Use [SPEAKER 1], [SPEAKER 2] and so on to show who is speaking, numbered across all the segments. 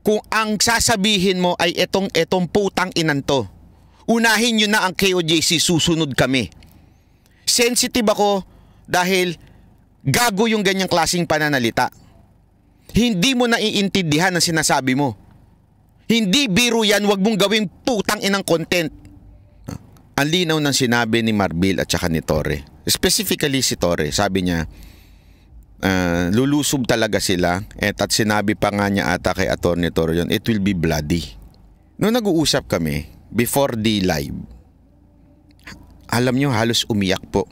[SPEAKER 1] kung ang sasabihin mo ay etong putang inan to, unahin nyo na ang KOJC, susunod kami. Sensitive ako dahil gago yung ganyang klaseng pananalita. Hindi mo naiintindihan ang sinasabi mo. Hindi biro yan, wag mong gawing putang inang content. Ang linaw ng sinabi ni Marbil at saka ni Torre. Specifically si Torre, sabi niya, lulusob talaga sila at sinabi pa nga niya ata kay Atty. Torre yun, it will be bloody. Noong nag-uusap kami, before the live, alam nyo, halos umiyak po.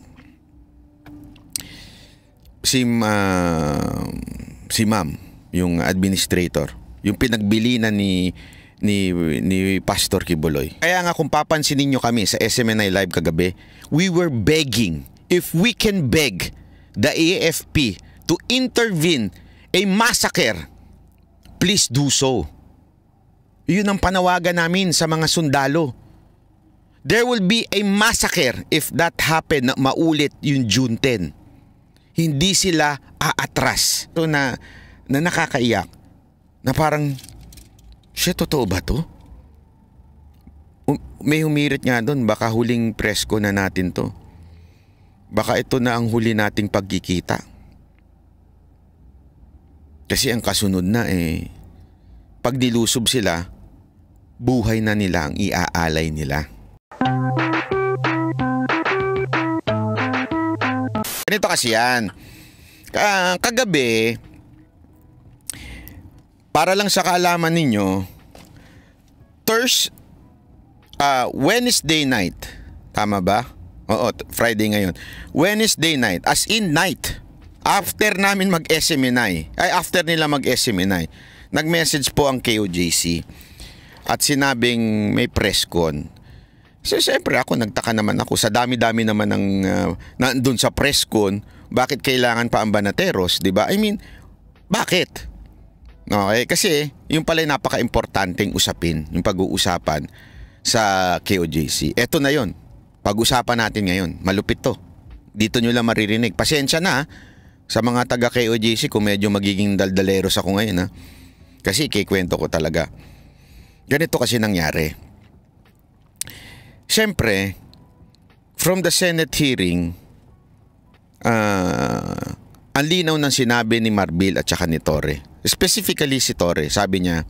[SPEAKER 1] Si ma'am, yung administrator, yung pinagbilinan ni Pastor Kibuloy. Kaya nga kung papansinin nyo kami sa SMNI Live kagabi, we were begging, if we can beg the AFP to intervene a massacre, please do so. Yun ang panawagan namin sa mga sundalo. There will be a massacre if that happen na maulit yung June 10. Hindi sila aatras. So na nakakaiyak. Na parang, shit, totoo ba to? May humirit nga doon, baka huling presko na natin to. Baka ito na ang huli nating pagkikita. Kasi ang kasunod na pag dilusob sila, buhay na nila ang iaalay nila. Ganito kasi yan. Kagabi, para lang sa kaalaman ninyo, Wednesday night, tama ba? Oo, Friday ngayon. Wednesday night, as in night, after namin mag-SMNI, after nila mag-SMNI, nag-message po ang KOJC at sinabing may press con. So, siyempre ako, nagtaka naman ako. Sa dami-dami naman ng nandun sa press con, bakit kailangan pa ang Banateros, di ba? I mean, bakit? Okay, kasi yung pala napaka-importanteng usapin, yung pag-uusapan sa KOJC. Eto na yon. Pag-usapan natin ngayon. Malupit to. Dito nyo lang maririnig. Pasensya na sa mga taga KOJC kung medyo magiging daldaleros ako ngayon. Kasi ikikwento ko talaga. Ganito kasi nangyari. Siyempre, from the Senate hearing, ang linaw ng sinabi ni Marbil at saka ni Torre. Specifically si Torre, sabi niya,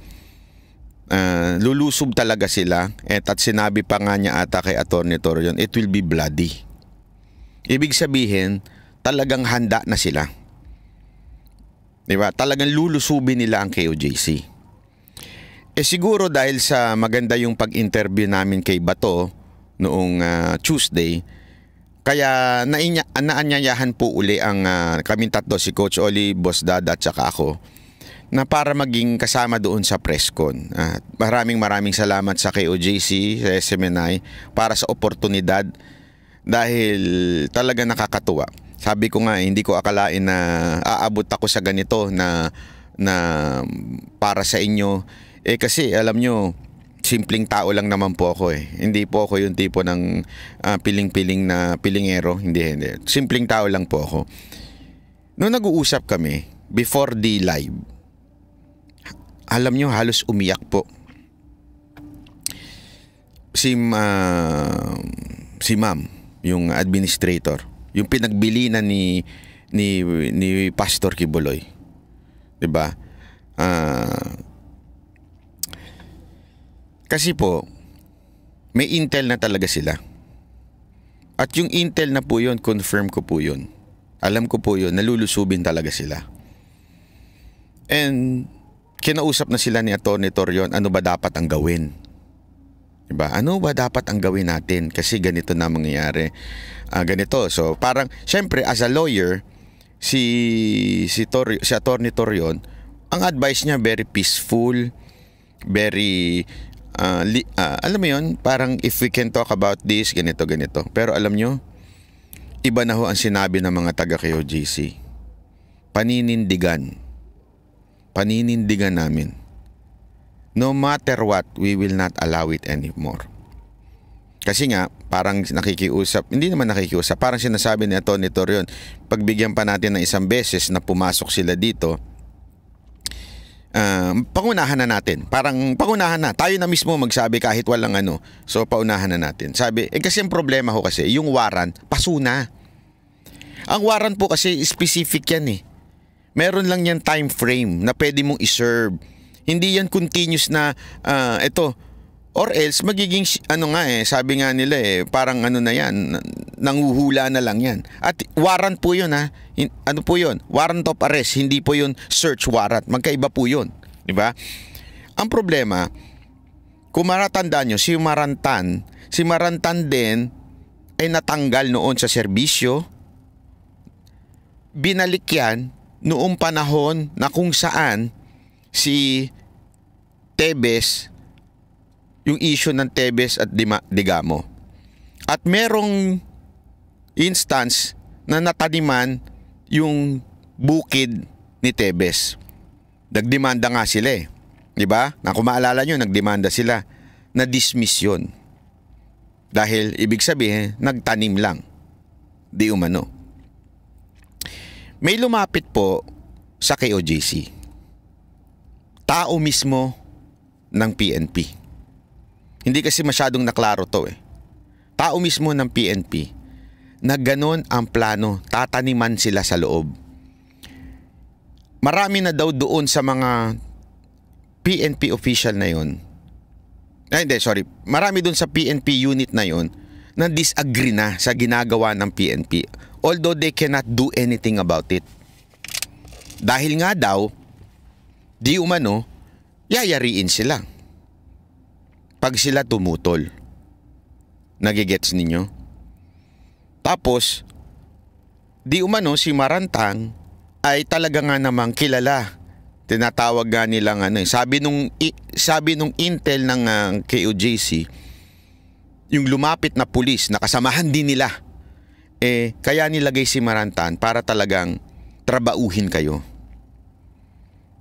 [SPEAKER 1] lulusob talaga sila at sinabi pa nga niya ata kay Atty. Torre yun, it will be bloody. Ibig sabihin, talagang handa na sila. Diba? Talagang lulusubin nila ang KOJC. Siguro dahil sa maganda yung pag-interview namin kay Bato noong Tuesday, kaya naanyayahan po uli ang kaming tatlo, si Coach Oli, Boss Dada at saka ako, na para maging kasama doon sa press con. Maraming salamat sa KOJC, sa SMNI, para sa oportunidad dahil talaga nakakatuwa. Sabi ko nga, hindi ko akalain na aabot ako sa ganito na para sa inyo. Kasi alam nyo, simpleng tao lang naman po ako . Hindi po ako yung tipo ng piling-piling na pilingero. Hindi. Simpleng tao lang po ako. Noong nag-uusap kami, before the live, alam nyo, halos umiyak po. Si ma'am, yung administrator, yung pinagbilinan ni Pastor Kibuloy. Diba? Kasi po, may intel na talaga sila. At yung intel na po yun, confirm ko po yun. Alam ko po yun, nalulusubin talaga sila. And kinausap na sila ni Atty. Torre, ano ba dapat ang gawin? Diba? Ano ba dapat ang gawin natin? Kasi ganito na mangyayari. Ganito. So parang, syempre, as a lawyer, si Atty. Torre, ang advice niya very peaceful, very alam mo yun, parang if we can talk about this, ganito. Pero alam nyo, iba na ho ang sinabi ng mga taga KOJC. Paninindigan namin. No matter what, we will not allow it anymore. Kasi nga, parang nakikiusap, hindi naman nakikiusap, parang sinasabi ni Atty. Torre, pagbigyan pa natin ng isang beses na pumasok sila dito, Pangunahan na natin. Parang pangunahan na. Tayo na mismo magsabi kahit walang ano. So paunahan na natin. Sabi, kasi ang problema ko kasi, yung warrant, paso na. Ang warrant po kasi specific yan eh. Meron lang yan time frame na pwede mong iserve. Hindi yan continuous na ito. Or else, magiging, sabi nga nila parang ano na yan, nanguhula na lang yan. At warrant po yun ano po yun? Warrant of arrest, hindi po yun search warrant. Magkaiba po yun. Diba? Ang problema, kung matatandaan nyo, si Marantan din ay natanggal noon sa serbisyo. Binalik yan noong panahon na kung saan si Tebes, yung issue ng Tebes at Digamo. At merong instance na nataniman yung bukid ni Tebes. Nagdemanda nga sila Diba? Na kung maalala nyo, nagdemanda sila. Na-dismiss yun. Dahil ibig sabihin, nagtanim lang. Di umano. May lumapit po sa KOJC. Tao mismo ng PNP. Hindi kasi masyadong naklaro to Tao mismo ng PNP na ganon ang plano, tataniman sila sa loob. Marami na daw doon sa mga PNP official na yon. Marami doon sa PNP unit na yon na disagree na sa ginagawa ng PNP. Although they cannot do anything about it. Dahil nga daw, di umano, yayariin sila. Pag sila tumutol. Nagigets ninyo? Tapos, di umano si Marantang ay talaga nga namang kilala. Tinatawag nga nilang sabi nung intel ng KOJC, yung lumapit na pulis na kasamahan din nila, kaya nilagay si Marantan para talagang trabauhin kayo.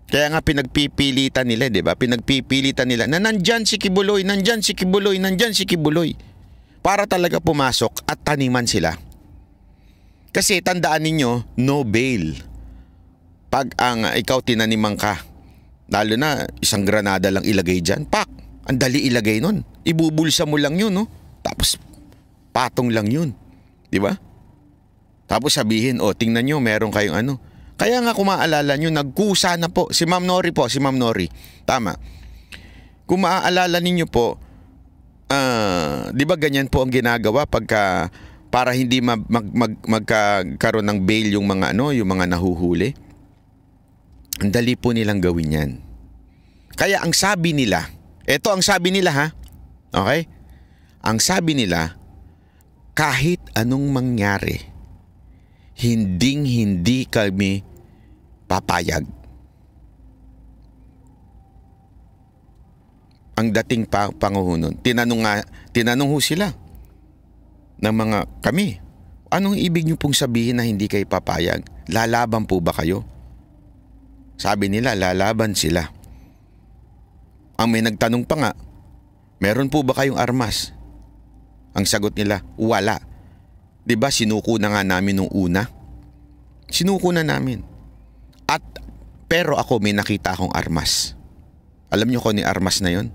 [SPEAKER 1] Kaya nga pinagpipilitan nila, di ba? Pinagpipilitan nila na nandyan si Kibuloy, nandyan si Kibuloy, nandyan si Kibuloy. Para talaga pumasok at taniman sila. Kasi tandaan ninyo, no bail. Pag ikaw tinaniman ka, lalo na isang granada lang ilagay dyan, pak, ang dali ilagay nun. Ibubulsa mo lang yun, no? Tapos patong lang yun. Di ba? Tapos sabihin, tingnan nyo, meron kayong Kaya nga kung maaalala nyo, nagkusa na po. Si Ma'am Nori po, si Ma'am Nori. Tama. Kung maaalala ninyo po, di ba ganyan po ang ginagawa pagka para hindi magkaroon ng bail yung mga yung mga nahuhuli? Ang dali po nilang gawin yan. Kaya ang sabi nila, eto ang sabi nila ha, okay? Ang sabi nila, kahit anong mangyari, hindi kami papayag. Ang dating panguhunon, tinanong ho sila ng mga kami, anong ibig niyo pong sabihin na hindi kayo papayag? Lalaban po ba kayo? Sabi nila, lalaban sila. Ang may nagtanong pa nga, meron po ba kayong armas? Ang sagot nila, wala. Diba sinuko na nga namin nung una? Sinuko na namin. Pero ako may nakita akong armas. Alam niyo kung ni armas na yon?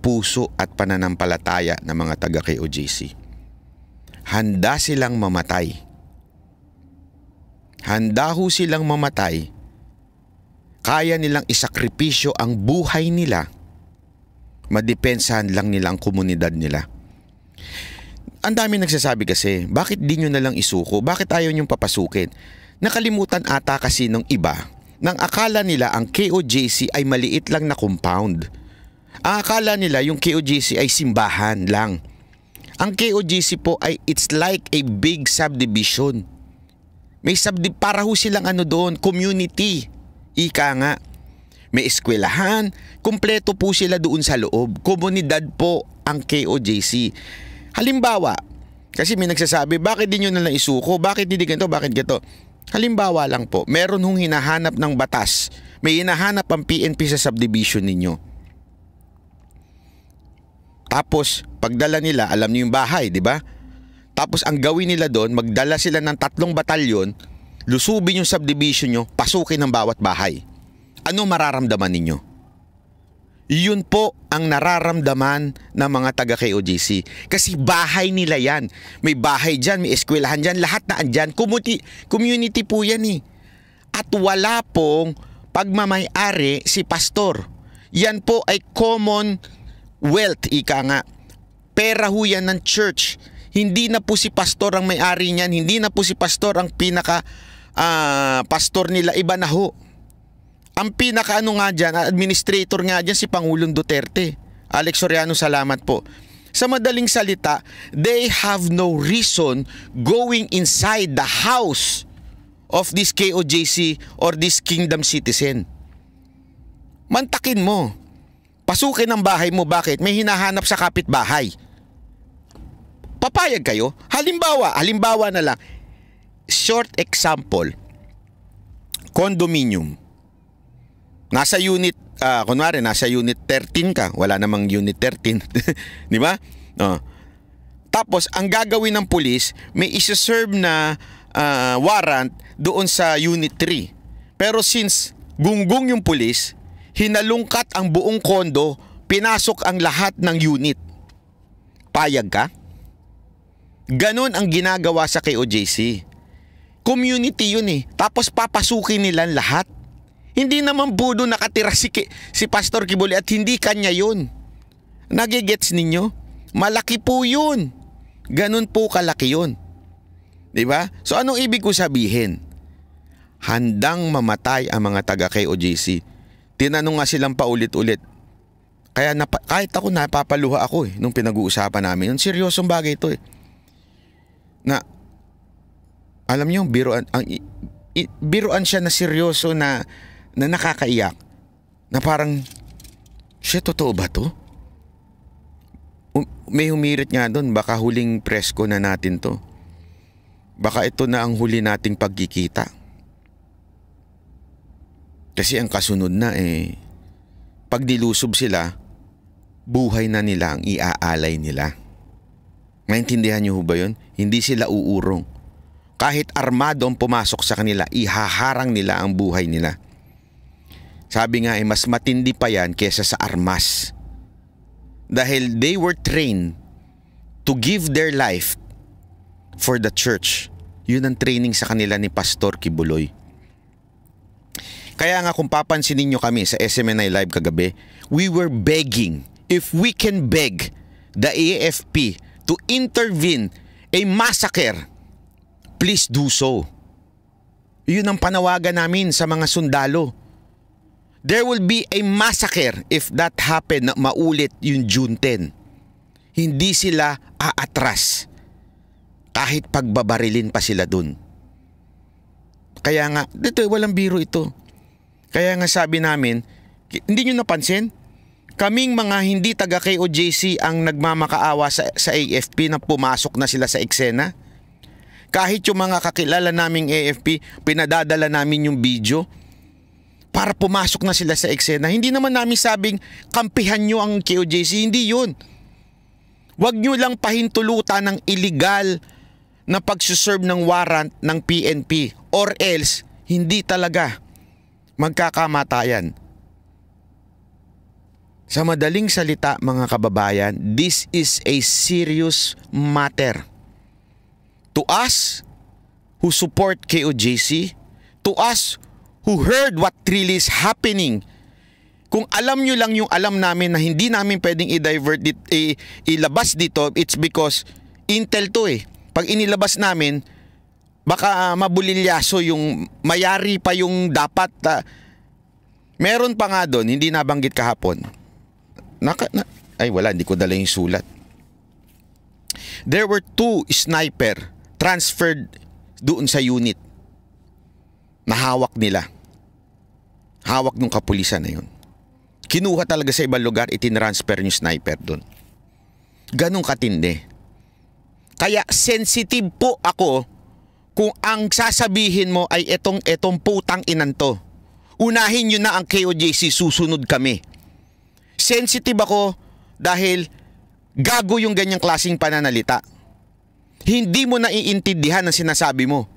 [SPEAKER 1] Puso at pananampalataya ng mga taga KOJC. Handa silang mamatay. Handa ho silang mamatay. Kaya nilang isakripisyo ang buhay nila. Madepensahan lang nila ang komunidad nila. Ang dami nagsasabi kasi, bakit di nyo nalang isuko? Bakit ayaw nyong papasukin? Nakalimutan ata kasi ng iba nang akala nila ang KOJC ay maliit lang na compound. Ang akala nila yung KOJC ay simbahan lang. Ang KOJC po ay it's like a big subdivision. May para ho silang doon, community. Ika nga. May eskwelahan, kumpleto po sila doon sa loob. Komunidad po ang KOJC. Halimbawa, kasi may nagsasabi, bakit di nyo nalang isuko? Bakit hindi ganito? Bakit ganito? Halimbawa lang po, meron hong hinahanap ng batas. May hinahanap ang PNP sa subdivision ninyo. Tapos, pagdala nila, alam niyo yung bahay, di ba? Tapos, ang gawin nila doon, magdala sila ng 3 batalyon, lusubin yung subdivision nyo, pasukin ng bawat bahay. ano mararamdaman ninyo? Yun po ang nararamdaman ng mga taga KOJC. Kasi bahay nila yan. May bahay dyan, may eskwelahan dyan, lahat na andyan. Community po yan eh. At wala pong pagmamay-ari si pastor. Yan po ay common wealth, ika nga. Pera ho yan ng church. Hindi na po si pastor ang may-ari niyan. Hindi na po si pastor ang pinaka pastor nila. Iba na ho. Ang pinaka-ano nga dyan, administrator nga dyan si Pangulong Duterte. Alex Soriano, salamat po. Sa madaling salita, they have no reason going inside the house of this KOJC or this kingdom citizen. Mantakin mo. Pasukin ang bahay mo. Bakit? May hinahanap sa kapitbahay. Papayag kayo? Halimbawa na lang. Short example. Condominium. Nasa unit, kunwari, nasa unit 13 ka. Wala namang unit 13. Di ba? Tapos, ang gagawin ng pulis, may isa-serve na warrant doon sa unit 3. Pero since gunggong yung pulis, hinalungkat ang buong kondo, pinasok ang lahat ng unit. Payag ka? Ganon ang ginagawa sa KOJC. Community yun eh. Tapos papasukin nila lahat. Hindi naman budo nakatira si Pastor Kibuloy at hindi kanya yun. Nagigets ninyo? Malaki po yun. Ganun po kalaki yun. Diba? So anong ibig ko sabihin? Handang mamatay ang mga taga KOJC. Tinanong nga silang paulit-ulit. Kaya kahit ako napapaluha ako nung pinag-uusapan namin. Yung seryosong bagay ito na alam niyo, biruan siya na seryoso na nakakaiyak. Na parang, shit, totoo ba to? May humirit nga doon, baka huling presko na natin to. Baka ito na ang huli nating pagkikita. Kasi ang kasunod na pag dilusob sila, buhay na nila ang iaalay nila. Maintindihan niyo ba yun? Hindi sila uurong. Kahit armado ang pumasok sa kanila, ihaharang nila ang buhay nila. Sabi nga mas matindi pa yan kesa sa armas. Dahil they were trained to give their life for the church. Yun ang training sa kanila ni Pastor Kibuloy. Kaya nga kung papansinin nyo kami sa SMNI Live kagabi, we were begging, if we can beg the AFP to intervene a massacre, please do so. Yun ang panawagan namin sa mga sundalo. There will be a massacre if that happen na maulit yung June 10. Hindi sila aatras. Kahit pagbabarilin pa sila dun. Kaya nga, dito walang biro ito. Kaya nga sabi namin, hindi nyo napansin? Kaming mga hindi taga KOJC ang nagmamakaawa sa AFP na pumasok na sila sa eksena. Kahit yung mga kakilala naming AFP, pinadadala namin yung video para pumasok na sila sa eksena. Hindi naman namin sabing kampihan nyo ang KOJC. Hindi yun. Huwag nyo lang pahintulutan ng illegal na pagsuserve ng warrant ng PNP or else hindi talaga magkakamatayan. Sa madaling salita mga kababayan, this is a serious matter. To us who support KOJC, to us who heard what really is happening. Kung alam nyo lang yung alam namin na hindi namin pwedeng ilabas dito, it's because intel to Pag inilabas namin, baka mabulilyaso yung mayari pa yung dapat. Meron pa nga doon, hindi nabanggit kahapon. Ay wala, hindi ko dala yung sulat. There were 2 sniper transferred doon sa unit na hawak nila. Hawak ng kapulisan na yun. Kinuha talaga sa ibang lugar, itinransfer yung sniper doon. Ganong katindi. Kaya sensitive po ako kung ang sasabihin mo ay etong putang inan to. Unahin nyo na ang KOJC, susunod kami. Sensitive ako dahil gago yung ganyang klaseng pananalita. Hindi mo naiintindihan ang sinasabi mo.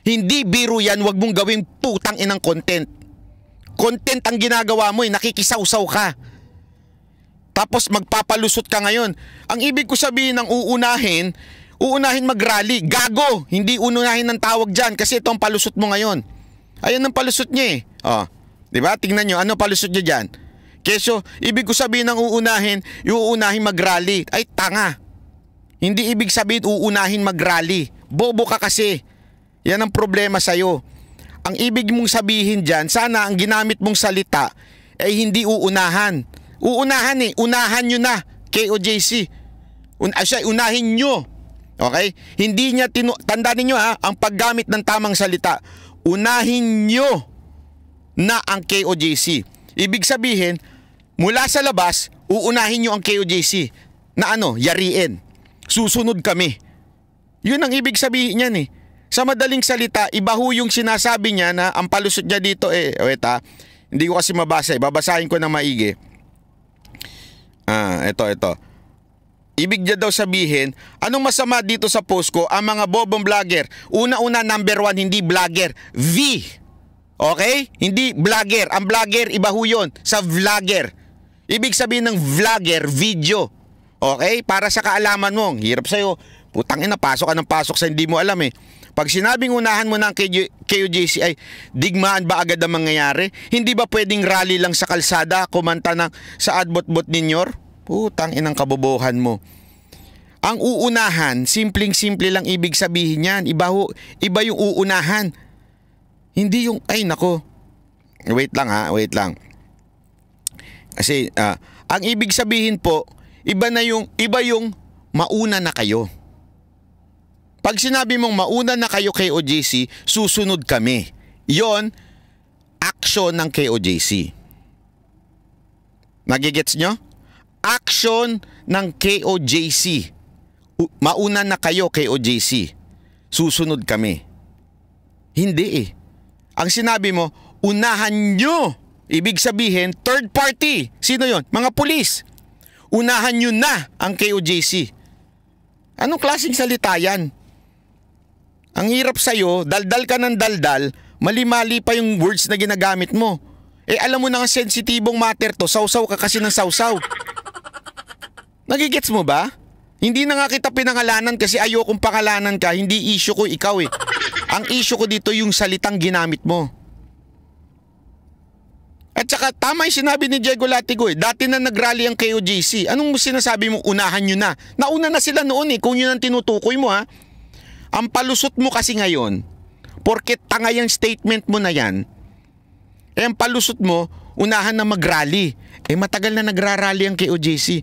[SPEAKER 1] Hindi biro yan, wag mong gawing putang inang content. content ang ginagawa mo, nakikisawsaw ka. Tapos magpapalusot ka ngayon. Ang ibig ko sabihin ng uunahin mag-rally. Gago! Hindi unahin ng tawag dyan kasi ito ang palusot mo ngayon. Ayan ang palusot niya eh. Oh, diba? Tingnan nyo, ano palusot niya dyan? Keso, ibig ko sabihin ng uunahin mag-rally. Ay, tanga. Hindi ibig sabihin uunahin mag-rally. Bobo ka kasi. Yan ang problema sa'yo. Ang ibig mong sabihin dyan, sana ang ginamit mong salita ay hindi uunahan. Uunahan eh. Unahan nyo na, KOJC. Unahin nyo. Okay? Hindi niya tandaan ninyo ang paggamit ng tamang salita. Unahin nyo na ang KOJC. Ibig sabihin, mula sa labas, uunahin nyo ang KOJC. Na yariin. Susunod kami. Yun ang ibig sabihin niyan eh. Sa madaling salita, iba ho yung sinasabi niya na ang palusot niya dito wait hindi ko kasi mabasa babasahin ko na maigi. Ito. Ibig niya daw sabihin, anong masama dito sa post ko? Ang mga bobong vlogger, una-una number 1, hindi vlogger, V. Okay? Hindi vlogger. Ang vlogger, iba ho yun sa vlogger. Ibig sabihin ng vlogger, video. Okay? Para sa kaalaman mo, hirap sa'yo. Putang ina, pasok ka ng pasok sa hindi mo alam eh. Pag sinabing unahan mo ng KOJC ay digmaan ba agad ang mangyayari? Hindi ba pwedeng rally lang sa kalsada, kumanta sa adbot-bot ninyor? Putang inang kabobohan mo. Ang uunahan, simpleng-simple lang ibig sabihin yan. Iba yung uunahan. Hindi yung, ay nako. Wait lang. Kasi, ang ibig sabihin po, iba yung mauna na kayo. Pag sinabi mong mauna na kayo KOJC, susunod kami. Yon, action ng KOJC. Nagigets nyo? Action ng KOJC. Mauna na kayo KOJC. Susunod kami. Hindi eh. Ang sinabi mo, unahan nyo. Ibig sabihin, third party. Sino yon? Mga pulis. Unahan nyo na ang KOJC. Anong klaseng salita yan? Ang hirap sa'yo, daldal ka ng daldal, mali-mali pa yung words na ginagamit mo. Alam mo na nga sensitibong matter to, sausaw ka kasi ng sausaw. Nagigets mo ba? Hindi na nga kita pinangalanan kasi ayokong pangalanan ka, hindi issue ko ikaw eh. Ang issue ko dito yung salitang ginamit mo. At saka tama yung sinabi ni Diego Latigo eh. Dati na nagrally ang KOJC. Anong sinasabi mo? Unahan nyo na. Nauna na sila noon eh. Kung yun ang tinutukoy mo ha. Ang palusot mo kasi ngayon, porket tanga yung statement mo na yan, ang palusot mo, unahan na magrally. Matagal na nagrarally ang KOJC.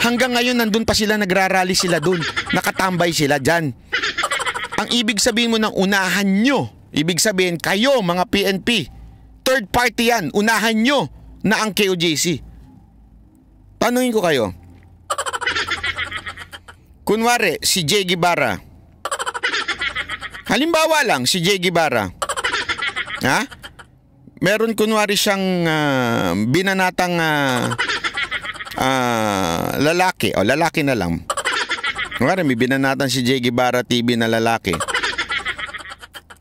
[SPEAKER 1] Hanggang ngayon nandun pa sila, nagrarally sila dun. Nakatambay sila dyan. Ang ibig sabihin mo ng unahan nyo, ibig sabihin kayo mga PNP, third party yan, unahan nyo na ang KOJC. Tanungin ko kayo. Kunwari, si Jay Guevara. Halimbawa lang, si Jay Guevara. Ha? Meron kunwari siyang binanatang lalaki. O, lalaki na lang. Kunwari, may binanatan si Jay Guevara TV na lalaki.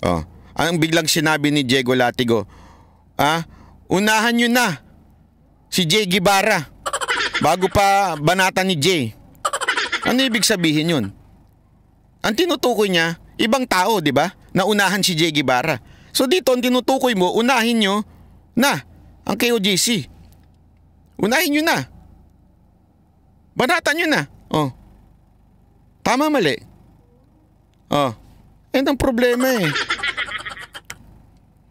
[SPEAKER 1] O, ang biglang sinabi ni Diego Latigo, unahan nyo na si Jay Guevara bago pa banatan ni Jay. Ano ibig sabihin yun? Ang tinutukoy niya, ibang tao, di ba? Naunahan si Jay Guevara. So dito, ang tinutukoy mo, unahin nyo na ang KOJC. Unahin nyo na. Banatan nyo na. Oh. Tama, mali. Oh. Yan ang problema eh.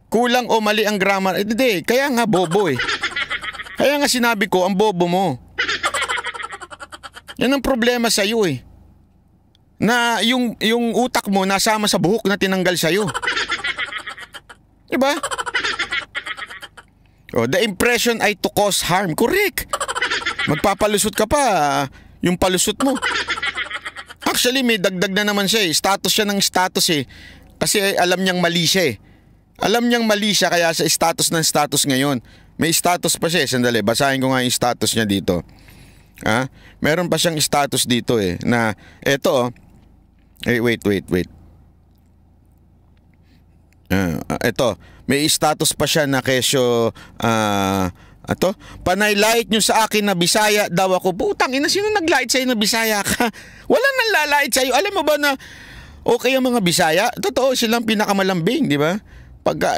[SPEAKER 1] Kulang o mali ang grammar. Hindi, kaya nga bobo eh. Kaya nga sinabi ko, ang bobo mo. Yan ang problema sa'yo eh. Na yung utak mo nasama sa buhok na tinanggal sa'yo. Diba? Oh, the impression ay to cause harm. Correct. Magpapalusot ka pa, yung palusot mo. Actually, may dagdag na naman siya eh. Status siya ng status eh. Kasi alam niyang mali siya eh. Alam niyang mali siya kaya sa status ng status ngayon. May status pa siya eh. Sandali, basahin ko nga yung status niya dito. Meron pa siyang status dito eh. Na, eto oh. Wait. Ito, May status pa siya na kesyo, panay-light nyo sa akin na Bisaya daw ako. Putang ina, sino nag-light sa'yo na Bisaya ka? Wala nang lalait sa'yo. Alam mo ba na okay ang mga Bisaya? Totoo, silang pinakamalambing, di ba?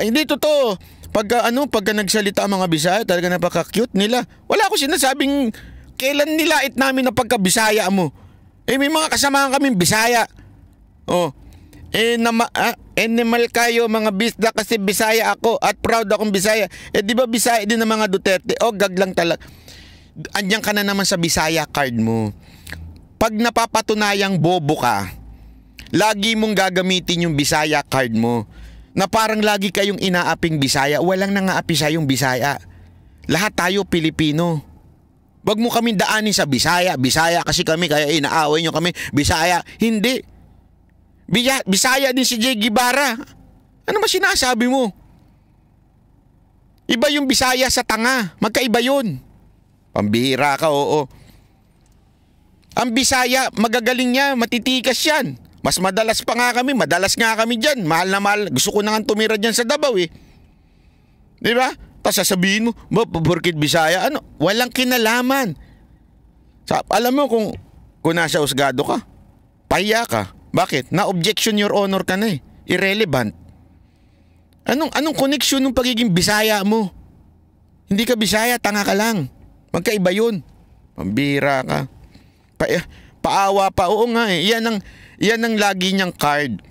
[SPEAKER 1] Hindi totoo. Pagka nagsalita ang mga Bisaya, talaga napaka-cute nila. Wala ko sinasabing kailan nilait namin na pagka-Bisaya mo. May mga kasamahan kaming Bisaya. Animal kayo mga bisda kasi Bisaya ako at proud akong Bisaya. Di ba Bisaya din ng mga Duterte? Gag lang talaga. Andiyan ka na naman sa Bisaya card mo. Pag napapatunayang bobo ka, lagi mong gagamitin yung Bisaya card mo. Na parang lagi kayong inaaping Bisaya. Walang nangaapi sa yung Bisaya. Lahat tayo Pilipino. Wag mo kami daanin sa Bisaya. Bisaya kasi kami kaya inaaway nyo kami. Bisaya. Hindi. Bisaya din si Jay Guevara. Ano ba sinasabi mo? Iba yung Bisaya sa tanga. Magkaiba yun. Pambihira ka, oo. Ang Bisaya, magagaling niya, matitikas yan. Mas madalas pa nga kami, madalas nga kami dyan. Mahal na mahal. Gusto ko na nga tumira dyan sa Davao eh. Di ba? Tapos sasabihin mo, porkit Bisaya, walang kinalaman. Alam mo kung nasa husgado ka, pahiya ka. Bakit? Na-objection your honor ka na eh. Irrelevant. Anong connection ng pagiging Bisaya mo? Hindi ka Bisaya, tanga ka lang. Magkaiba yun. Pambira ka. Paawa pa. Oo nga eh. Yan ang lagi niyang card.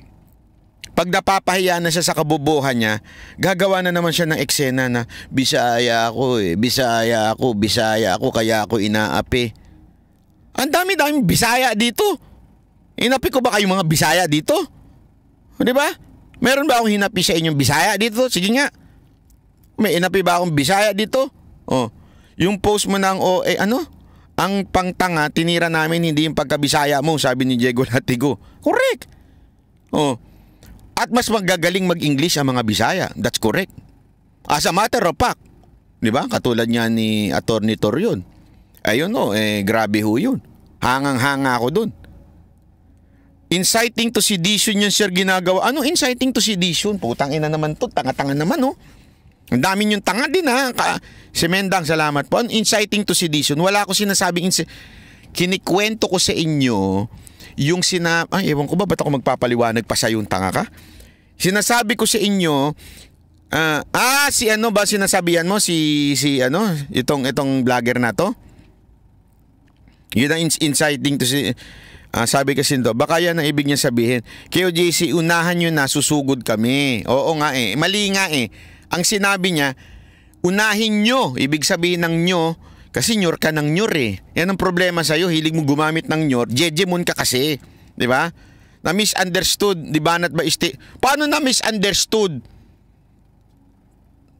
[SPEAKER 1] Pag napapahiya na siya sa kabubuhan niya, gagawa na naman siya ng eksena na Bisaya ako eh. Bisaya ako, kaya ako inaapi. Ang dami-daming Bisaya dito. Hinapi ko ba kayong mga Bisaya dito? Di ba? Meron ba akong hinapi sa inyong Bisaya dito? Sige nga. May hinapi ba akong Bisaya dito? Yung post mo ng ang pangtanga, tinira namin hindi yung pagka-Bisaya mo, sabi ni Diego Latigo. Correct. At mas magagaling mag-English ang mga Bisaya. That's correct. As a matter of fact. Di ba? Katulad niya ni Atty. Torion. Ayun grabe ho yun. Hangang-hanga ako dun. Inciting to sedition yun, sir, ginagawa. Ano inciting to sedition? Putang ina naman to. Tanga-tanga naman, Ang dami yung tanga din, Si Mendang, salamat po. Inciting to sedition. Wala ko sinasabing kinikwento ko sa inyo yung ewan ko ba, ba't ako magpapaliwanag pa sa yung tanga ka? Sinasabi ko sa inyo, sinasabihan mo? Itong vlogger na to? Yun ang inciting to sabi kasi nito, baka yan ang ibig niya sabihin. KOJC, unahan nyo na, susugod kami. Oo nga eh. Mali nga eh. Ang sinabi niya, unahin nyo. Ibig sabihin ng nyo, kasi nyor ka ng nyor eh. Yan ang problema sa'yo. Hilig mo gumamit ng nyor. Jejemon ka kasi. Di ba? Na-misunderstood. Di ba? Paano na-misunderstood?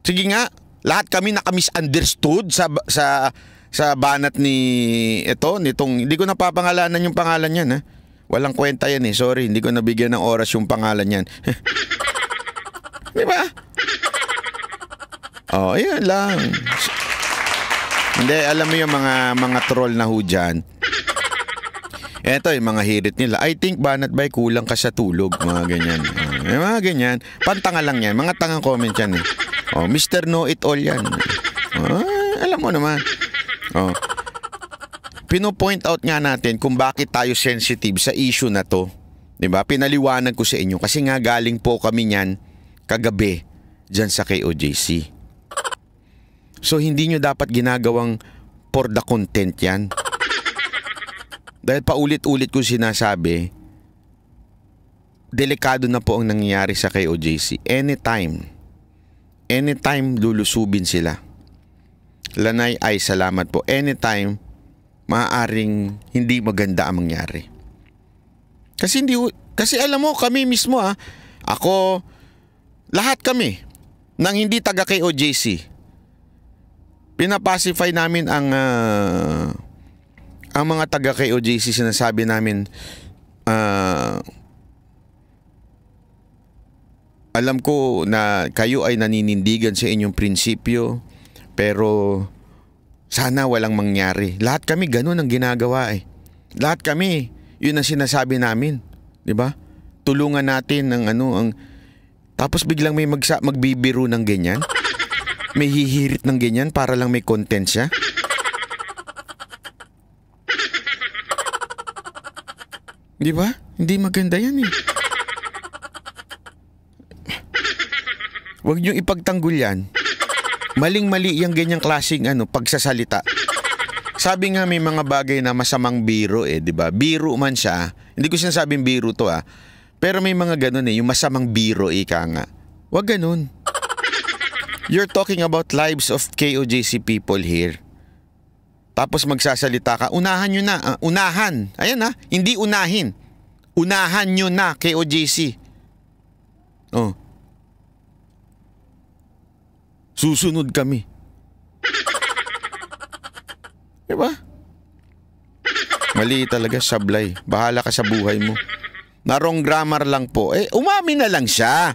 [SPEAKER 1] Sige nga, lahat kami naka-misunderstood sa banat nitong, hindi ko napapangalanan yung pangalan niyan ha. Walang kwenta yan eh. Sorry, hindi ko nabigyan ng oras yung pangalan niyan. Di ba? Ayan lang. Hindi, alam mo yung mga troll na ho dyan. Eto yung mga hirit nila. I think banat bay kulang ka sa tulog. Mga ganyan. Mga ganyan. Pantanga lang yan. Mga tangang comment yan eh. Mr. Know It All yan. Alam mo naman. Pino-point out nga natin kung bakit tayo sensitive sa issue na to. 'Di ba? Pinaliwanag ko sa inyo kasi nga galing po kami niyan kagabi diyan sa KOJC. So hindi nyo dapat ginagawang for the content yan. Dahil paulit-ulit ko sinasabi, delikado na po ang nangyayari sa KOJC. Anytime lulusubin sila. Lanay ay salamat po. Anytime, maaaring hindi maganda ang mangyari. Kasi alam mo, kami mismo ako, lahat kami, nang hindi taga KOJC, pinapacify namin ang mga taga KOJC, sinasabi namin, alam ko na kayo ay naninindigan sa inyong prinsipyo, pero sana walang mangyari. Lahat kami ganun ang ginagawa eh. Lahat kami, yun ang sinasabi namin, 'di ba? Tulungan natin ang Tapos biglang may magbibiro ng ganyan. May hihirit ng ganyan para lang may content siya. Di ba? Hindi maganda yan eh. Huwag niyong ipagtanggol yan. Maling-mali yung ganyang klaseng pagsasalita. Sabi nga may mga bagay na masamang biro di ba? Biro man siya. Hindi ko sinasabing biro to Pero may mga ganun yung masamang biro ika nga. Huwag ganun. You're talking about lives of KOJC people here. Tapos magsasalita ka, unahan nyo na. Unahan. Ayan hindi unahin. Unahan nyo na KOJC. Oh. Susunod kami. Diba? Mali talaga, sablay. Bahala ka sa buhay mo. Na wrong grammar lang po. Umamin na lang siya.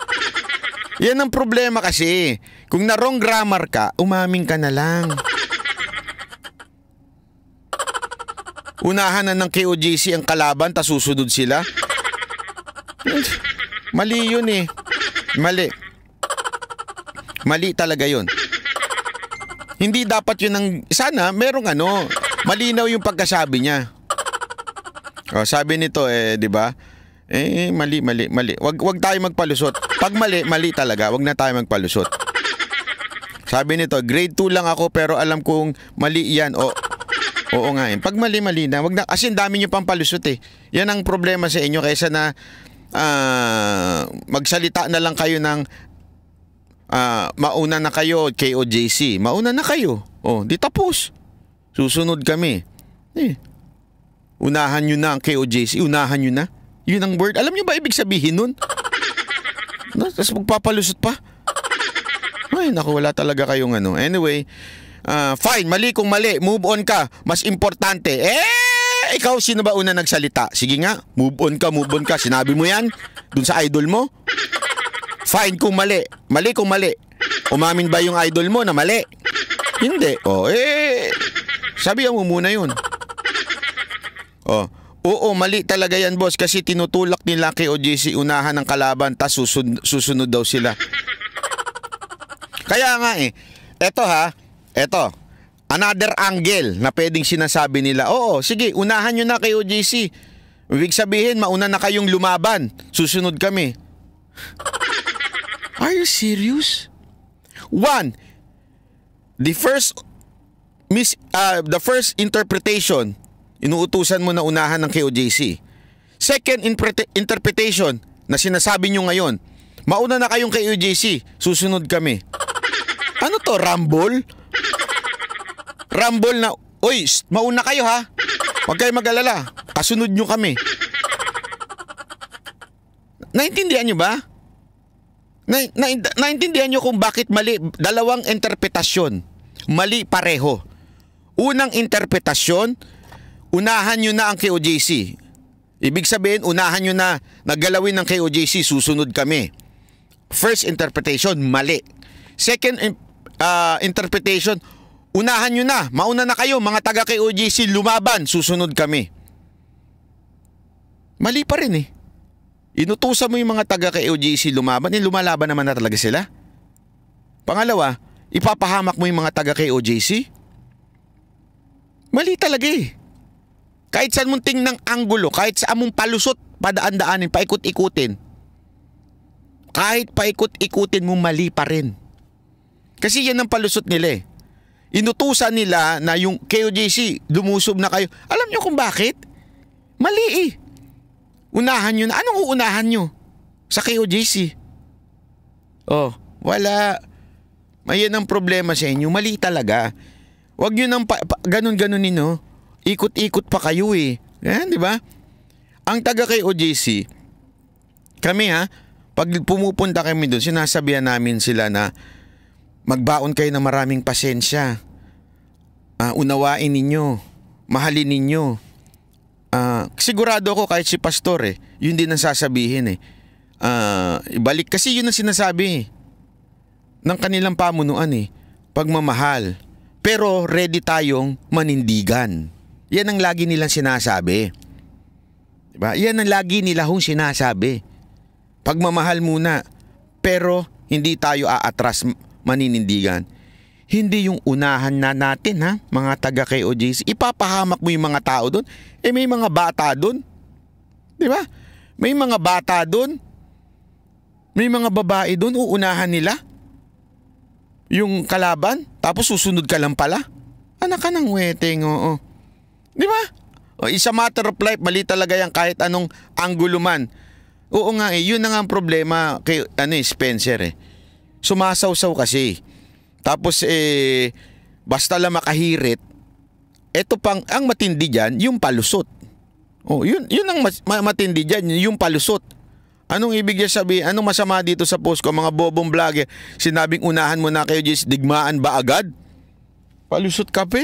[SPEAKER 1] Yan ang problema kasi. Kung na wrong grammar ka, umamin ka na lang. Unahan na ng KOJC ang kalaban, tas susunod sila. Mali yun Mali. Mali talaga yun. Hindi dapat yun ang... Sana merong malinaw yung pagkasabi niya. Sabi nito di ba? Mali. Wag tayo magpalusot. Pag mali talaga. Wag na tayo magpalusot. Sabi nito, grade 2 lang ako pero alam kong mali yan. Oo nga Pag mali na. Wag na, kasi dami nyo pang palusot Yan ang problema sa inyo kaysa na magsalita na lang kayo ng mauna na kayo, KOJC. Mauna na kayo. Di tapos. Susunod kami. Unahan nyo na ang KOJC. Unahan nyo na. Yun ang word. Alam nyo ba ibig sabihin nun? Tapos magpapalusot pa. Ay, naku, wala talaga kayong Anyway, fine, mali kung mali. Move on ka. Mas importante. Ikaw, sino ba una nagsalita? Sige nga, move on ka. Sinabi mo yan? Dun sa idol mo? Fine kung mali. Mali kung mali. Umamin ba yung idol mo na mali? Hindi. Sabihan mo muna yun. Oo, mali talaga yan, boss. Kasi tinutulak nila kay OJC unahan ng kalaban, tas susunod daw sila. Kaya nga eto. Another angle na pwedeng sinasabi nila. Oo, sige, unahan nyo na kay OJC. Ibig sabihin, mauna na kayong lumaban. Susunod kami. Are you serious? One, the first interpretation, inuutusan mo na unahan ng KOJC. Second interpretation na sinasabi nyo ngayon, mauna na kayong KOJC, susunod kami. Ano to, rumble? Rumble na, oy, mauna kayo ha. Huwag kayo mag-alala, kasunod nyo kami. Naintindihan nyo ba? Naintindihan nyo kung bakit mali? Dalawang interpretasyon. Mali pareho. Unang interpretasyon, unahan nyo na ang KOJC. Ibig sabihin, unahan nyo na naggalawin ng KOJC, susunod kami. First interpretation, mali. Second interpretation, unahan nyo na, mauna na kayo, mga taga KOJC, lumaban, susunod kami. Mali pa rin Inutusan mo yung mga taga KOJC lumaban, lumalaban naman na talaga sila. Pangalawa, ipapahamak mo yung mga taga KOJC. Mali talaga Kahit saan mong tingnan anggulo, kahit saan mong palusot, padaan-daanin, paikot-ikutin. Kahit paikot-ikutin mo, mali pa rin. Kasi yan ang palusot nila Inutusan nila na yung KOJC, lumusob na kayo. Alam nyo kung bakit? Mali Unahan nyo na. Anong uunahan nyo? Sa KOJC. Wala. Mayan ang problema sa inyo. Mali talaga. Huwag nyo nang ganun-ganunin Ikot-ikot pa kayo Yan, di ba? Ang taga KOJC, kami pag pumupunta kami doon, sinasabihan namin sila na magbaon kayo ng maraming pasensya. Unawain ninyo. Mahalin ninyo. Sigurado ako kahit si pastor yun din ang sasabihin ibalik kasi yun ang sinasabi ng kanilang pamunuan pagmamahal, pero ready tayong manindigan. Yan ang lagi nilang sinasabi, diba? Yan ang lagi nila sinasabi, pagmamahal muna pero hindi tayo aatras, maninindigan. Hindi yung unahan na natin, ha, mga taga KOJC. Ipapahamak mo yung mga tao doon. May mga bata doon. Di ba? May mga bata doon. May mga babae doon. Uunahan nila yung kalaban. Tapos susunod ka lang pala. Anak ka ng weteng, oo. Di ba? It's a matter of life. Mali talaga yan kahit anong anggulo man. Oo nga yun na nga ang problema kay Spencer Sumasawsaw kasi. Tapos basta lang makahirit. Ito pang ang matindi diyan, yung palusot. Yun ang matindi diyan, yung palusot. Anong ibig niya sabihin? Anong masama dito sa post ko? Mga bobong vlogger, sinabing unahan mo na kayo, Jis, digmaan ba agad? Palusot ka pa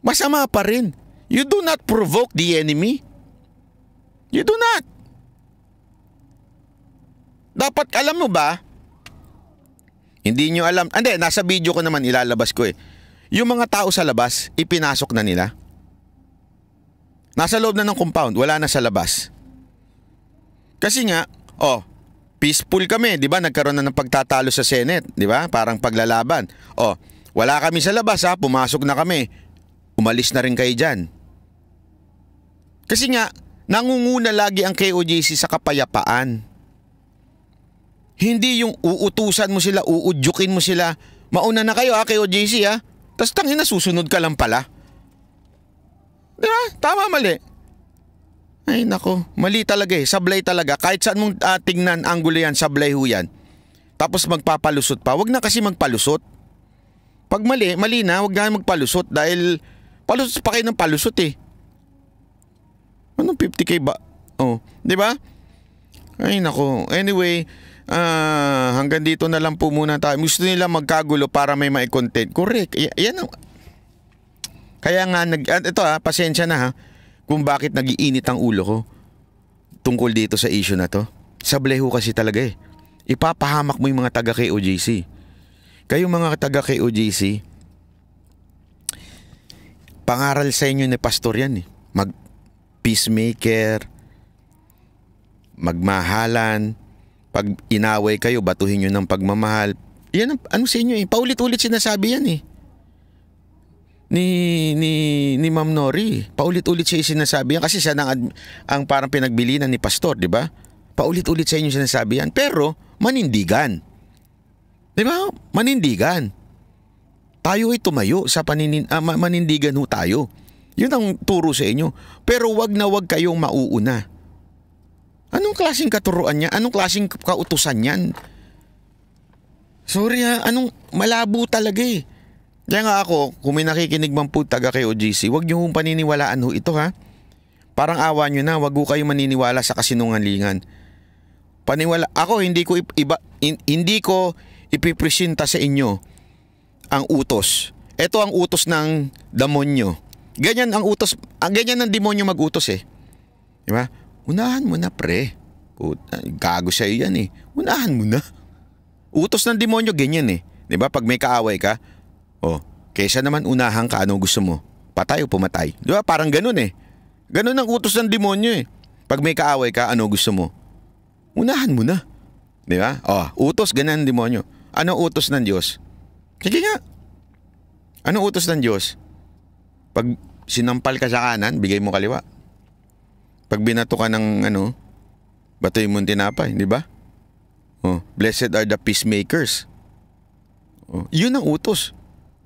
[SPEAKER 1] Masama pa rin. You do not provoke the enemy. You do not. Dapat alam mo ba? Hindi nyo alam. Hindi, nasa video ko naman ilalabas ko Yung mga tao sa labas, ipinasok na nila. Nasa loob na ng compound, wala na sa labas. Kasi nga, peaceful kami, di ba? Nagkaroon na ng pagtatalo sa Senate, di ba? Parang paglalaban. Wala kami sa labas pumasok na kami. Umalis na rin kayo dyan. Kasi nga, nangunguna lagi ang KOJC sa kapayapaan. Hindi yung uutusan mo sila, uudyukin mo sila. Mauna na kayo KOJC Tapos tangina susunod ka lang pala. Diba? Tama, mali. Ay nako, mali talaga sablay talaga. Kahit saan mong tingnan anggulo yan, sablay ho yan. Tapos magpapalusot pa. Wag na kasi magpalusot. Pag mali, mali na, wag na magpalusot dahil palusot pa kayo ng palusot Anong 50K ba? Di ba? Ay nako. Anyway, hanggang dito na lang po muna tayo. Gusto nila magkagulo para may mai-content. Correct. Yan ang... Kaya nga, ito pasensya na kung bakit nagiinit ang ulo ko tungkol dito sa issue na to. Sablay ho kasi talaga Ipapahamak mo yung mga taga KOJC. Kayo mga taga KOJC, pangaral sa inyo ni pastor yan Mag-peacemaker, magmahalan. Pag inaway kayo, batuhin nyo ng pagmamahal. Yan ang sa inyo Paulit-ulit sinasabi yan Ni Ma'am Nori. Paulit-ulit siya sinasabi yan. Kasi siya ang parang pinagbilinan ni pastor, di ba? Paulit-ulit sa inyo sinasabi yan. Pero, manindigan. Di ba? Manindigan. Tayo tumayo sa manindigan ho tayo. Yun ang turo sa inyo. Pero wag na wag kayong mauuna. Anong klaseng katuruan niya? Anong klaseng kautusan niyan? Sorry anong malabo talaga Kaya nga ako, kung may nakikinig man po taga KOJC, wag niyo hong paniniwalaan ito Parang awa nyo na, wag ho kayo maniniwala sa kasinungalingan. Ako hindi ko ipipresenta sa inyo ang utos. Ito ang utos ng demonyo. Ganyan ang utos, ganyan ang demonyo mag-utos Di ba? Unahan mo na pre. Gago sa'yo yan Unahan mo na. Utos ng demonyo ganyan Di ba? Pag may kaaway ka, kaysa naman unahan ka, ano gusto mo? Patay o pumatay? Di ba? Parang ganun Ganun ang utos ng demonyo Pag may kaaway ka, ano gusto mo? Unahan mo na. Di ba? Utos, ganun ang demonyo. Ano utos ng Diyos? Sige nga. Ano utos ng Diyos? Pag sinampal ka sa kanan, bigay mo kaliwa. Pag binato ka ng batoy mo tinapay, di ba? Blessed are the peacemakers. Yun ang utos.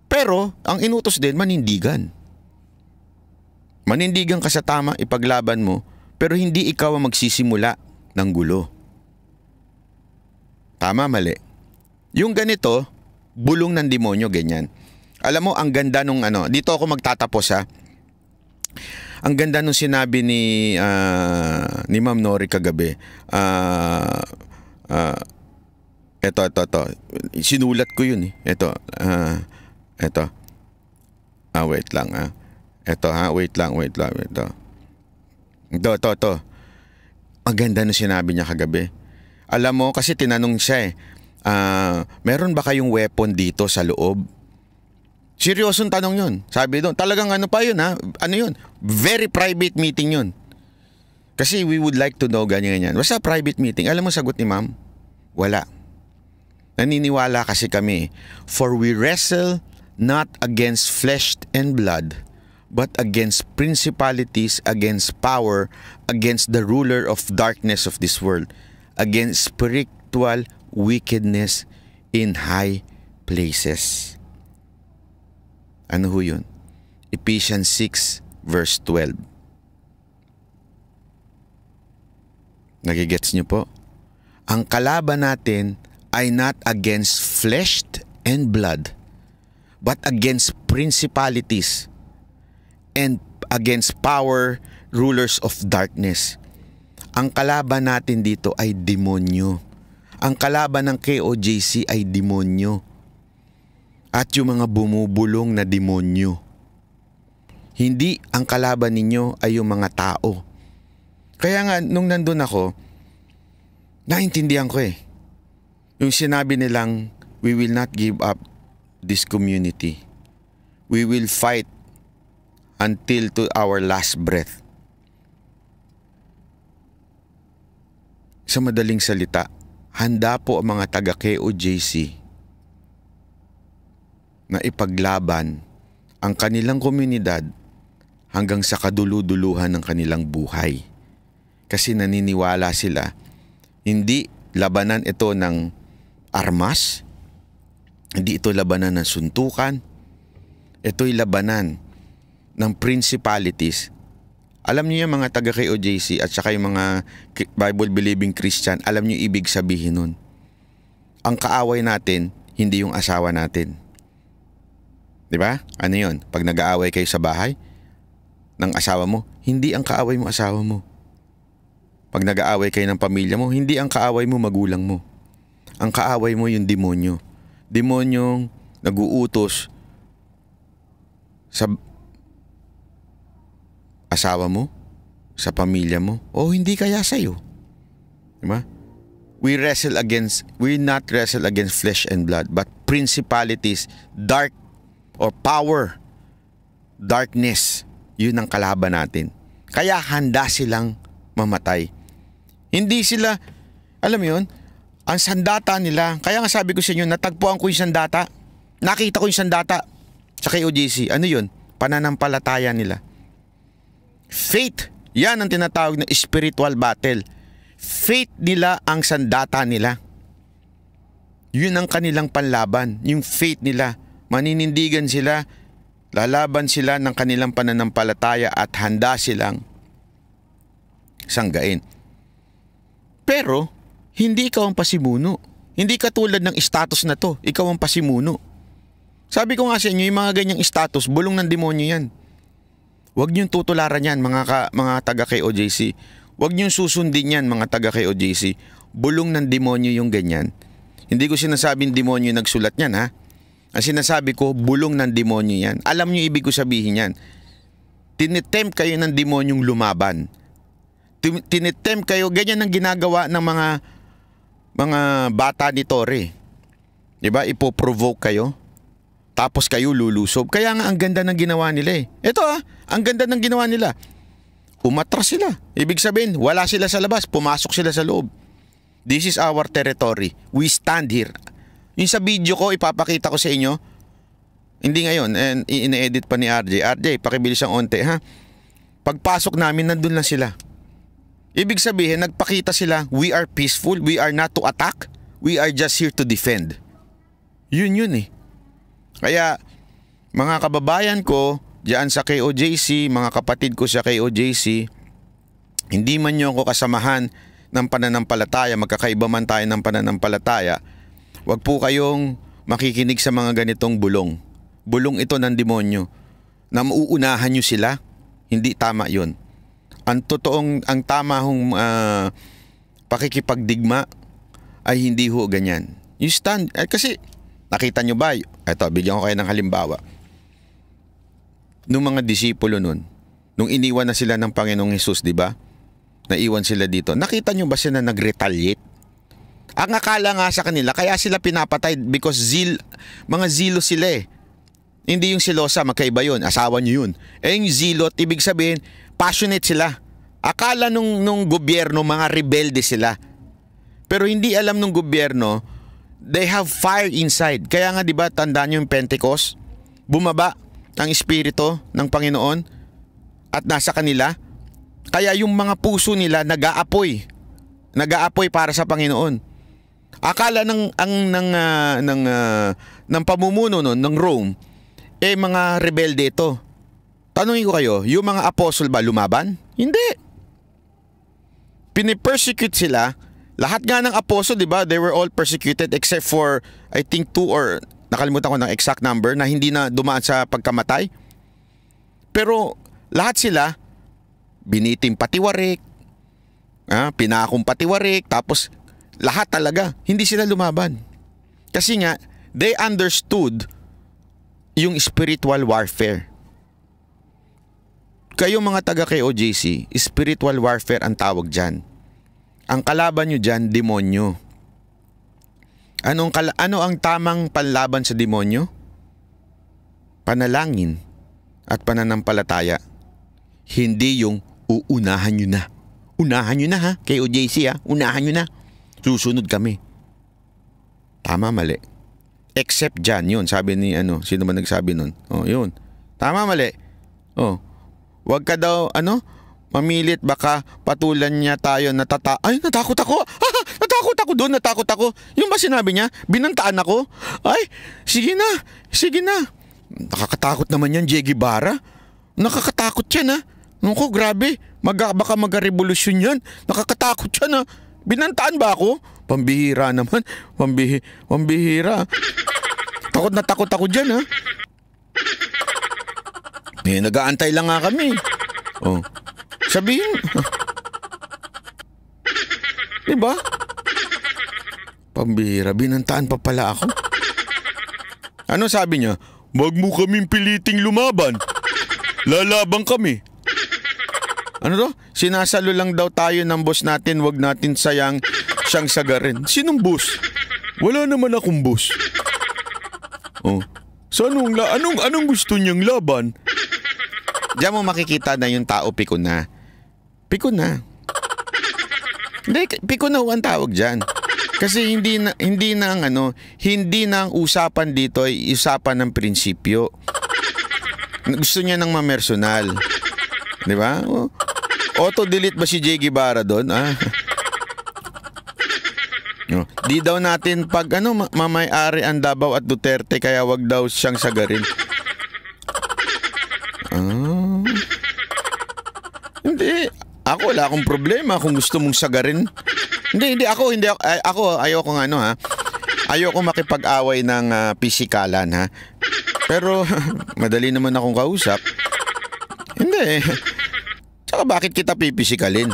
[SPEAKER 1] Pero, ang inutos din, manindigan. Manindigan ka sa tama, ipaglaban mo, pero hindi ikaw ang magsisimula ng gulo. Tama, mali. Yung ganito, bulong ng demonyo, ganyan. Alam mo, ang ganda nung dito ako magtatapos Ang ganda nung sinabi ni Ma'am Nori kagabi. Ito. Sinulat ko yun Ito. Wait lang Ito wait lang. Ito. Ang ganda nung sinabi niya kagabi. Alam mo, kasi tinanong siya meron ba kayong weapon dito sa loob? Seryosong tanong yun. Sabi doon, talagang pa yun Ano yun? Very private meeting yun. Kasi we would like to know ganyan. Basta private meeting. Alam mo sagot ni ma'am? Wala. Naniniwala kasi kami, for we wrestle not against flesh and blood, but against principalities, against power, against the ruler of darkness of this world, against spiritual wickedness in high places. Ano ho yun? Ephesians 6 verse 12. Nagigets niyo po? Ang kalaban natin ay not against flesh and blood, but against principalities and against power, rulers of darkness. Ang kalaban natin dito ay demonyo. Ang kalaban ng KOJC ay demonyo. At yung mga bumubulong na demonyo. Hindi ang kalaban ninyo ay yung mga tao. Kaya nga, nung nandun ako, naintindihan ko eh. Yung sinabi nilang, we will not give up this community. We will fight until to our last breath. Sa madaling salita, handa po ang mga taga-KOJC na ipaglaban ang kanilang komunidad hanggang sa kaduluduluhan ng kanilang buhay. Kasi naniniwala sila, hindi labanan ito ng armas, hindi ito labanan ng suntukan, ito'y labanan ng principalities. Alam niyo yung mga taga-KOJC at saka yung mga Bible-believing Christian, alam niyo ibig sabihin nun. Ang kaaway natin, hindi yung asawa natin. Diba? Ano yun? Pag nag-aaway kayo sa bahay ng asawa mo, hindi ang kaaway mo asawa mo. Pag nag-aaway kayo ng pamilya mo, hindi ang kaaway mo magulang mo. Ang kaaway mo yung demonyo. Demonyong nag-uutos sa asawa mo, sa pamilya mo, o hindi kaya sa'yo. Diba? We not wrestle against flesh and blood, but principalities, dark or power, darkness, yun ang kalaban natin. Kaya handa silang mamatay. Hindi sila, alam mo yun, ang sandata nila, kaya nga sabi ko sa inyo, natagpuan ko yung sandata. Nakita ko yung sandata sa KOJC. Ano yun? Pananampalataya nila. Faith, yan ang tinatawag na spiritual battle. Faith nila ang sandata nila. Yun ang kanilang panlaban, yung faith nila. Maninindigan sila, lalaban sila ng kanilang pananampalataya at handa silang sanggain. Pero, hindi ikaw ang pasimuno. Hindi katulad ng status na to, ikaw ang pasimuno. Sabi ko nga sa inyo, yung mga ganyang status, bulong ng demonyo yan. Huwag niyong tutularan yan, mga taga-KOJC. Huwag niyong susundin yan, mga taga-KOJC. Bulong ng demonyo yung ganyan. Hindi ko sinasabing demonyo nagsulat yan, ha? Ang sinasabi ko, bulong ng demonyo yan. Alam niyo ibig ko sabihin yan. Tinitempt kayo ng demonyong lumaban. Tinitempt kayo, ganyan ang ginagawa ng mga bata ni Tore. Diba? Ipoprovoke kayo. Tapos kayo lulusob. Kaya nga ang ganda ng ginawa nila eh. Ito ang ganda ng ginawa nila. Umatras sila. Ibig sabihin, wala sila sa labas. Pumasok sila sa loob. This is our territory. We stand here. Yung sa video ko, ipapakita ko sa inyo. Hindi ngayon. And ine-edit pa ni RJ. RJ, pakibilis ang onte ha. Pagpasok namin, nandun lang sila. Ibig sabihin, nagpakita sila, we are peaceful, we are not to attack, we are just here to defend. Yun eh. Kaya, mga kababayan ko, diyan sa KOJC, mga kapatid ko sa KOJC, hindi man nyo ako kasamahan ng pananampalataya, magkakaiba man tayo ng pananampalataya, wag po kayong makikinig sa mga ganitong bulong. Bulong ito ng demonyo, na mauunahan nyo sila, hindi tama yun. Ang tama hong pakikipagdigma ay hindi ho ganyan. You stand, kasi nakita nyo ba, eto, bigyan ko kayo ng halimbawa. Nung mga disipulo nun, nung iniwan na sila ng Panginoong Hesus, di ba? Naiwan sila dito. Nakita nyo ba sila nag-retaliate? Ang akala nga sa kanila, kaya sila pinapatay because mga zilo sila eh. Hindi yung silosa, magkaiba yun. Asawa nyo yun. Yung zilot, ibig sabihin, passionate sila. Akala nung gobyerno, mga rebelde sila. Pero hindi alam nung gobyerno they have fire inside. Kaya nga 'di ba tandaan niyo yung Pentecost? Bumaba ang espiritu ng Panginoon at nasa kanila. Kaya yung mga puso nila nag-aapoy. Nag-aapoy para sa Panginoon. Akala ng pamumuno nun, ng Rome, mga rebelde ito. Tanungin ko kayo, yung mga apostol ba lumaban? Hindi. Pinipersecute sila. Lahat nga ng apostol, di ba, they were all persecuted except for, I think 2 or nakalimutan ko ng exact number na hindi na dumaan sa pagkamatay. Pero lahat sila, binitim patiwarik, pinakong patiwarik, tapos lahat talaga, hindi sila lumaban. Kasi nga, they understood yung spiritual warfare. Kayo mga taga KOJC, spiritual warfare ang tawag dyan. Ang kalaban nyo dyan, demonyo. Ano ang tamang panlaban sa demonyo? Panalangin at pananampalataya. Hindi yung uunahan nyo na. Unahan nyo na ha, KOJC ha, unahan nyo na. Susunod kami. Tama, mali. Except dyan, yun, sabi ni sino man nagsabi nun? Yun. Tama, mali. Wag ka daw, mamilit, baka patulan niya tayo Ay, natakot ako. Natakot ako doon, natakot ako. Yung ba sinabi niya? Binantaan ako? Ay, sige na. Nakakatakot naman yan, Jeggy Bara. Nakakatakot yan, ha. Naku, grabe. Baka magka-revolusyon yan. Nakakatakot yan, ha. Binantaan ba ako? Pambihira naman. Pambihira. Takot na takot ako dyan, ha. Nag-aantay lang nga kami. Sabihin. Diba? Pambihira, binantaan pa pala ako. Ano sabi niya? Wag mo kaming piliting lumaban. Lalabang kami. Ano to? Sinasalo lang daw tayo ng boss natin, wag natin siyang sagarin. Sinong boss? Wala naman akong boss. So anong gusto niyang laban? Diyan mo makikita na yung tao pikon na. Pikon na. Hindi, pikon na ang tawag dyan. Kasi hindi na ang usapan dito ay usapan ng prinsipyo. Gusto niya ng mamersonal. Di ba? Auto-delete ba si Jeggy Bara doon? Di daw natin pag mamay-ari ang Davao at Duterte kaya wag daw siyang sagarin. Hindi. Ako wala akong problema kung gusto mong sagarin. Hindi ako ayoko ayoko makipag-away ng pisikalan ha. Pero madali naman akong kausap. Hindi. Saka bakit kita pipisikalin?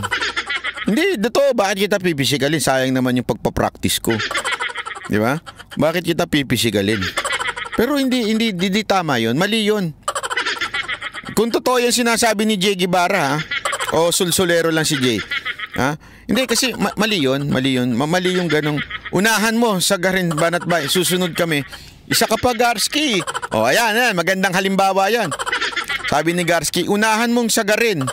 [SPEAKER 1] Hindi, bakit kita pipisikalin? Sayang naman yung pagpapractice ko. Di ba? Bakit kita pipisikalin? Pero hindi tama yon, mali yon. Kung totoo yan sinasabi ni Jeggy Bara, ha? O sulsulero lang si Jay. Ha? Hindi kasi mali yun. Mali yung ganong unahan mo sa garin banat bay. Susunod kami. Isa ka pa, Garski. Ayan, magandang halimbawa yan. Sabi ni Garski, unahan mong sagarin.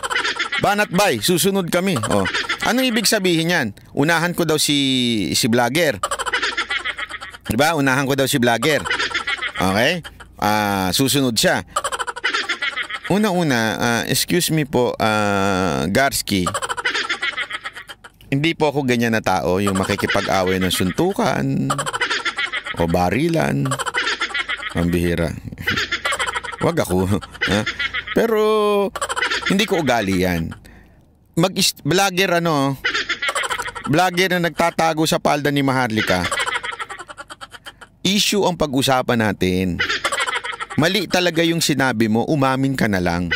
[SPEAKER 1] Banat bay, susunod kami. Anong ibig sabihin yan? Unahan ko daw si vlogger. Diba? Unahan ko daw si vlogger. Okay? Susunod siya. Una-una, excuse me po, Garski. Hindi po ako ganyan na tao, yung makikipag-away ng suntukan o barilan. Ang bihira. Wag ako. Pero hindi ko ugali yan. Vlogger vlogger na nagtatago sa palda ni Maharlika. Issue ang pag-usapan natin. Mali talaga yung sinabi mo, umamin ka na lang.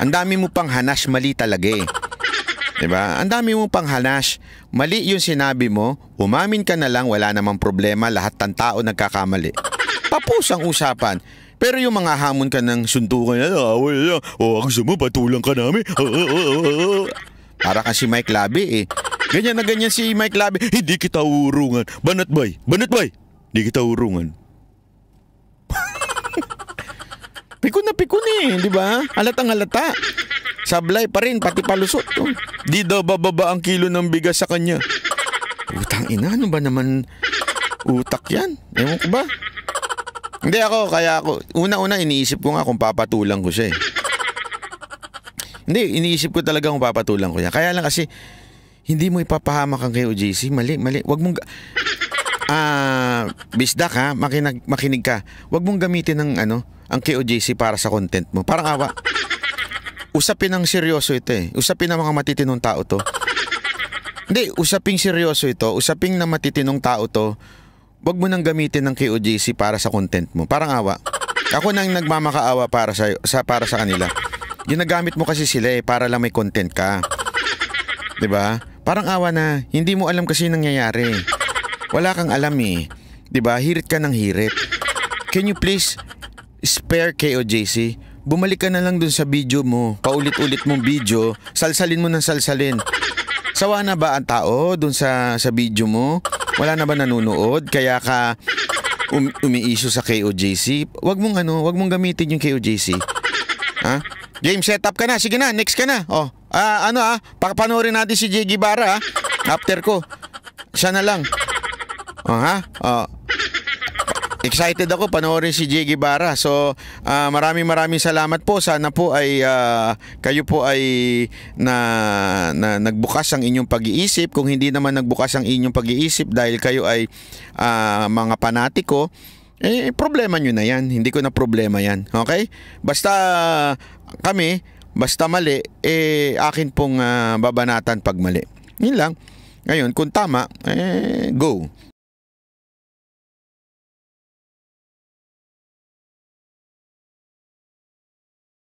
[SPEAKER 1] Ang dami mo pang hanas, mali talaga eh. Diba? Ang dami mo pang hanas, mali yung sinabi mo, umamin ka na lang, wala namang problema, lahat ng tao nagkakamali. Tapos ang usapan. Pero yung mga hamon ka ng suntukan, gusto mo, patulang ka namin. Para kasi Mike Labi eh. Ganyan na ganyan si Mike Labi, hindi kita urungan. Banat bay, hindi kita urungan. Pikon na pikon eh, di ba? Halatang halata. Sablay pa rin, pati palusot. Di daw bababa ang kilo ng bigas sa kanya. Utang ina, ano ba naman? Utak yan. Ewan ko ba? Hindi ako, kaya ako, una-una iniisip ko nga kung papatulang ko siya eh. Hindi, iniisip ko talaga kung papatulang ko yan. Kaya lang kasi, hindi mo ipapahamak ang KOJC. Mali. Wag mong, bisdak ha, makinig ka. Wag mong gamitin ng ang KOJC para sa content mo. Parang awa. Usapin ng seryoso ito eh. Usapin ng mga matitinong tao to. Hindi, usaping seryoso ito. Usaping na matitinong tao to. Wag mo nang gamitin ng KOJC para sa content mo. Parang awa. Ako nang nagmamakaawa para sa kanila. Ginagamit mo kasi sila eh para lang may content ka. 'Di ba? Parang awa na. Hindi mo alam kasi nangyayari. Wala kang alam eh. 'Di ba? Hirit ka ng hirit. Can you please spare KOJC? Bumalik ka na lang dun sa video mo. Paulit-ulit mong video. Salsalin mo ng salsalin. Sawa na ba ang tao dun sa video mo? Wala na ba nanonood? Kaya ka umi-issue sa KOJC? Wag mong gamitin yung KOJC. Ha? Game setup ka na. Sige na, next ka na. Oh, panoorin natin si Jay Guevara. After ko. Siya na lang. Oh, ha? Oh. Excited ako panoorin si Jay Guevara. So, maraming salamat po. Sana po ay kayo po ay nagbukas ang inyong pag-iisip. Kung hindi naman nagbukas ang inyong pag-iisip dahil kayo ay mga panatiko, problema nyo na yan. Hindi ko na problema yan. Okay? Basta kami, basta mali, akin pong babanatan pag mali. Yun lang. Ngayon, kung tama, go.